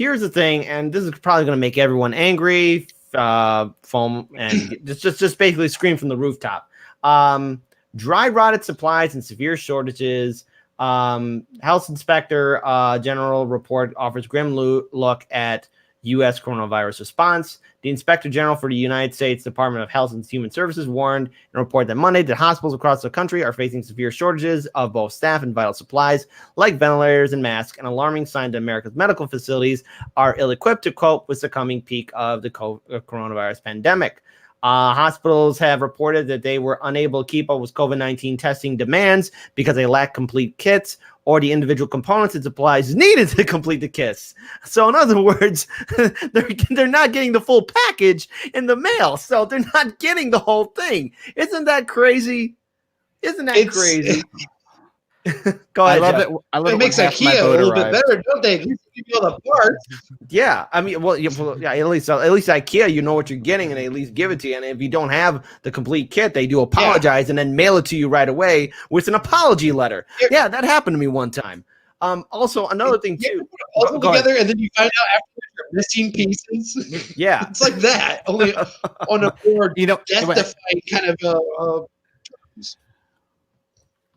here's the thing, and this is probably going to make everyone angry, foam, and just basically scream from the rooftop. Dry rotted supplies and severe shortages. Health Inspector General report offers grim look at U.S. coronavirus response. The Inspector General for the United States Department of Health and Human Services warned in a report that Monday that hospitals across the country are facing severe shortages of both staff and vital supplies like ventilators and masks, an alarming sign that America's medical facilities are ill-equipped to cope with the coming peak of the coronavirus pandemic. Hospitals have reported that they were unable to keep up with COVID-19 testing demands because they lack complete kits or the individual components and supplies needed to complete the kits. So in other words, they're not getting the full package in the mail. So they're not getting the whole thing. Isn't that crazy? Crazy? Go ahead. I love it. It makes IKEA a little bit better, don't they? At least you know the parts. Yeah, I mean, yeah. At least IKEA, you know what you're getting, and they at least give it to you. And if you don't have the complete kit, they do apologize and then mail it to you right away with an apology letter. Yeah, that happened to me one time. Also, another thing too. Put it all together, and then you find out after you're missing pieces. Yeah, it's like that, only on a more death-defying kind of terms.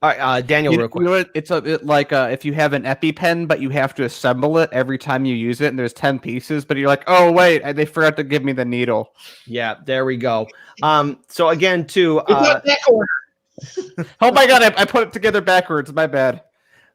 All right, Daniel, real quick. You know what? It's like if you have an EpiPen, but you have to assemble it every time you use it, and there's 10 pieces, but you're like, oh, wait, they forgot to give me the needle. Yeah, there we go. So again, too. Oh my God, I put it together backwards. My bad.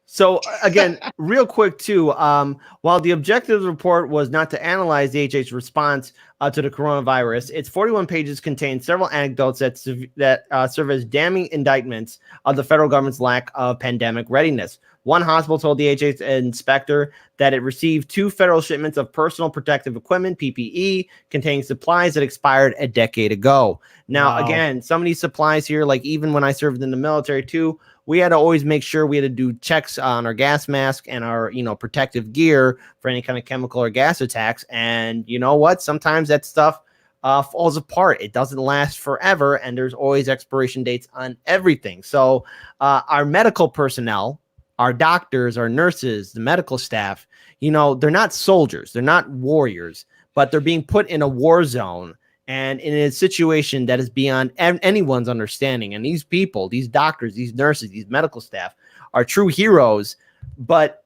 So again, real quick too, while the objective of the report was not to analyze the HH's response to the coronavirus, its 41 pages contain several anecdotes that serve as damning indictments of the federal government's lack of pandemic readiness. One hospital told the HH's inspector that it received 2 federal shipments of personal protective equipment, PPE, containing supplies that expired a decade ago. Now, again, some of these supplies here, like even when I served in the military too, we had to always make sure we had to do checks on our gas mask and our, protective gear for any kind of chemical or gas attacks. And you know what? Sometimes that stuff falls apart. It doesn't last forever, and there's always expiration dates on everything. So our medical personnel, our doctors, our nurses, the medical staff, they're not soldiers, they're not warriors, but they're being put in a war zone and in a situation that is beyond anyone's understanding. And these people, these doctors, these nurses, these medical staff are true heroes. But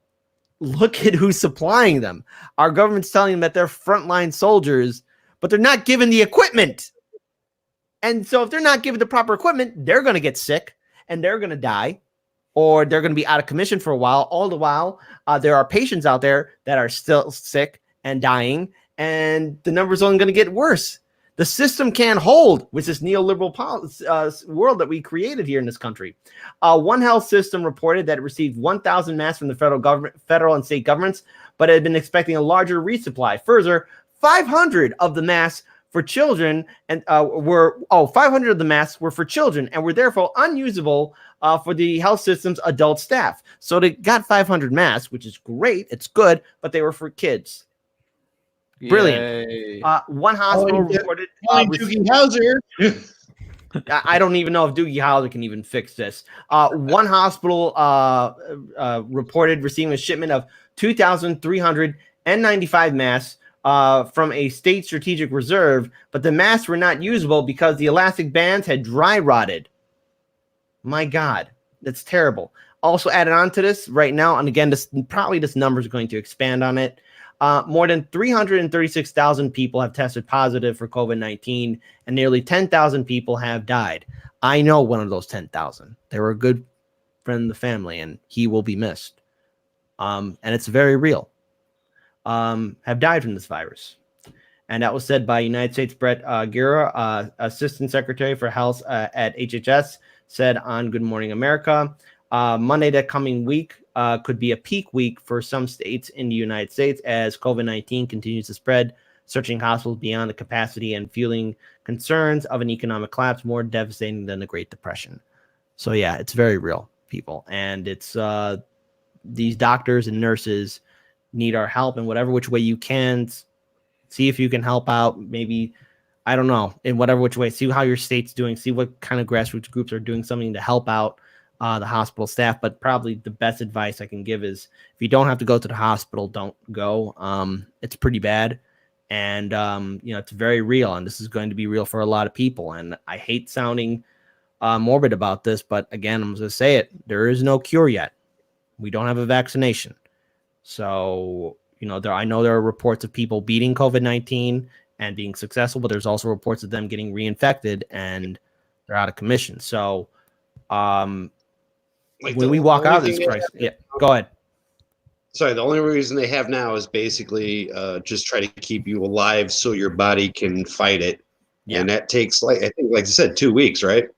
look at who's supplying them. Our government's telling them that they're frontline soldiers, but they're not given the equipment. And so if they're not given the proper equipment, they're going to get sick and they're going to die, or they're going to be out of commission for a while. All the while, there are patients out there that are still sick and dying, and the number's only going to get worse. The system can't hold with this neoliberal world that we created here in this country. One health system reported that it received 1,000 masks from the federal and state governments, but it had been expecting a larger resupply. Further, 500 of the masks for children and 500 of the masks were for children and were therefore unusable for the health system's adult staff. So they got 500 masks, which is great. It's good, but they were for kids. Brilliant. One hospital reported Doogie Howser. I don't even know if Doogie Howser can even fix this. One hospital reported receiving a shipment of 2,395 masks from a state strategic reserve, but the masks were not usable because the elastic bands had dry rotted. My God, that's terrible. Also added on to this right now, and again, this number is going to expand on it. More than 336,000 people have tested positive for COVID-19, and nearly 10,000 people have died. I know one of those 10,000. They were a good friend of the family, and he will be missed. And it's very real. Have died from this virus. And that was said by United States Brett Guerra, Assistant Secretary for Health at HHS, said on Good Morning America. Monday, that coming week, could be a peak week for some states in the United States as COVID-19 continues to spread, searching hospitals beyond the capacity and fueling concerns of an economic collapse more devastating than the Great Depression. So yeah, it's very real, people. And it's these doctors and nurses need our help in whatever which way you can. See if you can help out. Maybe, I don't know, in whatever which way. See how your state's doing. See what kind of grassroots groups are doing something to help out the hospital staff. But probably the best advice I can give is if you don't have to go to the hospital, don't go. It's pretty bad. And, it's very real. And this is going to be real for a lot of people. And I hate sounding morbid about this, but again, I'm going to say it. There is no cure yet. We don't have a vaccination. So, I know there are reports of people beating COVID-19 and being successful, but there's also reports of them getting reinfected and they're out of commission. So, when we walk out of this crisis, go ahead. Sorry, the only reason they have now is basically just try to keep you alive so your body can fight it. Yeah. And that takes, I think, like you said, 2 weeks, right?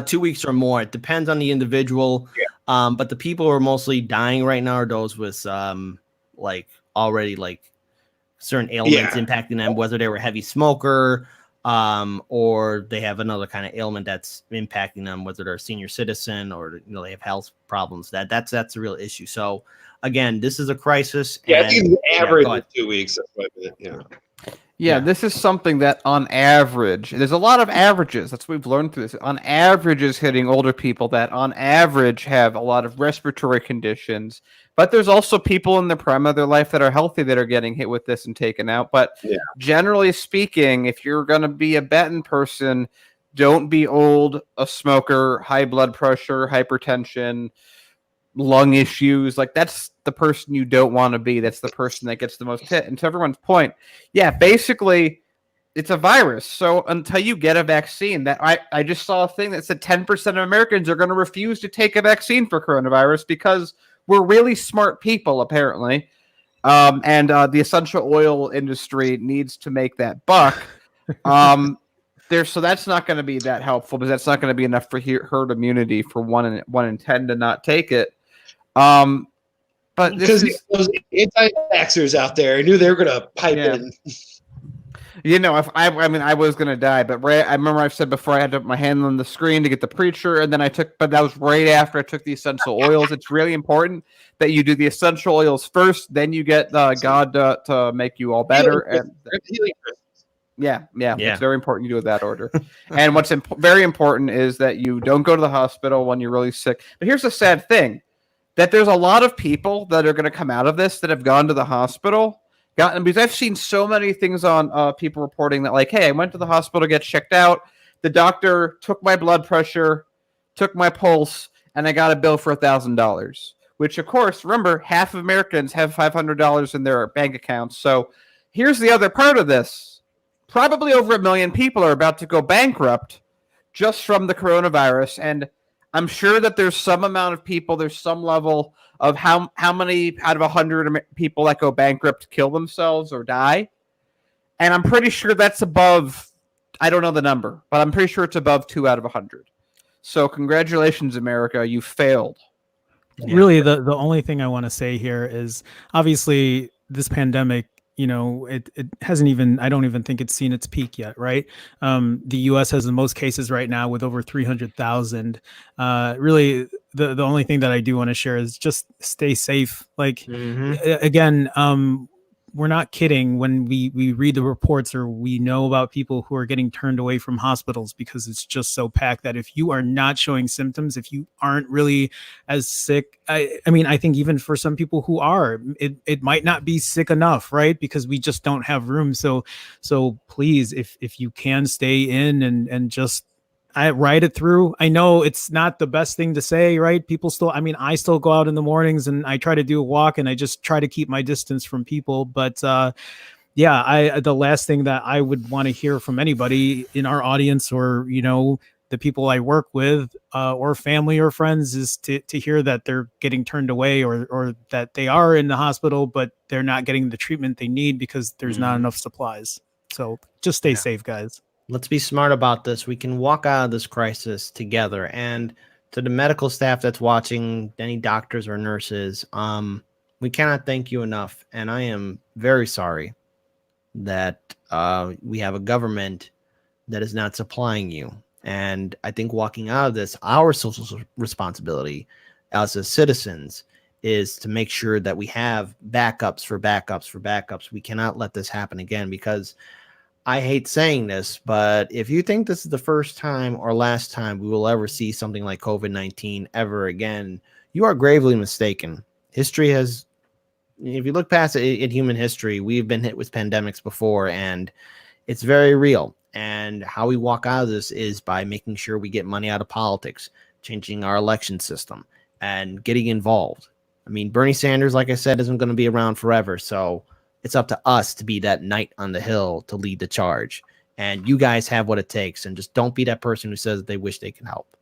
2 weeks or more. It depends on the individual. Yeah. But the people who are mostly dying right now are those with already certain ailments impacting them, whether they were a heavy smoker, or they have another kind of ailment that's impacting them, whether they're a senior citizen or they have health problems. That's a real issue. So again, this is a crisis. Yeah, I think the average is 2 weeks. That's what I meant. Yeah, this is something that on average, there's a lot of averages. That's what we've learned through this. On average is hitting older people that on average have a lot of respiratory conditions. But there's also people in the prime of their life that are healthy that are getting hit with this and taken out. But generally speaking, if you're going to be a betting person, don't be old, a smoker, high blood pressure, hypertension, lung issues. That's the person you don't want to be. That's the person that gets the most hit. And to everyone's point, basically it's a virus. So until you get a vaccine, that I just saw a thing that said 10% of Americans are going to refuse to take a vaccine for coronavirus because we're really smart people, apparently. And the essential oil industry needs to make that buck. So that's not going to be that helpful because that's not going to be enough for herd immunity for 1 in 10 to not take it. But because those anti-vaxxers out there, I knew they were going to pipe in. If I was going to die, but I remember I've said before I had to put my hand on the screen to get the preacher, and then but that was right after I took the essential oils. It's really important that you do the essential oils first, then you get God to make you all better. Yeah, it's very important you do it that order. And what's very important is that you don't go to the hospital when you're really sick. But here's the sad thing, that there's a lot of people that are going to come out of this that have gone to the hospital, because I've seen so many things on people reporting that hey, I went to the hospital to get checked out. The doctor took my blood pressure, took my pulse, and I got a bill for $1,000, which of course, remember, half of Americans have $500 in their bank accounts. So here's the other part of this. Probably over 1 million people are about to go bankrupt just from the coronavirus. And I'm sure that there's some amount of people, there's some level of how many out of 100 people that go bankrupt kill themselves or die. And I'm pretty sure that's above, I don't know the number, but I'm pretty sure it's above 2 out of 100. So congratulations, America, you failed. Really, the only thing I want to say here is obviously this pandemic, it hasn't even, I don't even think it's seen its peak yet, right? The U.S. has the most cases right now with over 300,000. Really, the only thing that I do want to share is just stay safe. Again, we're not kidding when we read the reports or we know about people who are getting turned away from hospitals because it's just so packed that if you are not showing symptoms, if you aren't really as sick, I think even for some people who are, it might not be sick enough, right? Because we just don't have room. So please, if you can stay in and just ride it through. I know it's not the best thing to say, right? People still, I still go out in the mornings and I try to do a walk and I just try to keep my distance from people. But the last thing that I would want to hear from anybody in our audience or, the people I work with or family or friends is to hear that they're getting turned away or that they are in the hospital, but they're not getting the treatment they need because there's not enough supplies. So just stay safe, guys. Let's be smart about this. We can walk out of this crisis together. And to the medical staff that's watching, any doctors or nurses, we cannot thank you enough. And I am very sorry that we have a government that is not supplying you. And I think walking out of this, our social responsibility as citizens is to make sure that we have backups for backups for backups. We cannot let this happen again because I hate saying this, but if you think this is the first time or last time we will ever see something like COVID-19 ever again, you are gravely mistaken. History has, if you look past it in human history, we've been hit with pandemics before, and it's very real. And how we walk out of this is by making sure we get money out of politics, changing our election system, and getting involved. I mean, Bernie Sanders, like I said, isn't going to be around forever, so it's up to us to be that knight on the hill to lead the charge. And you guys have what it takes. And just don't be that person who says they wish they can help.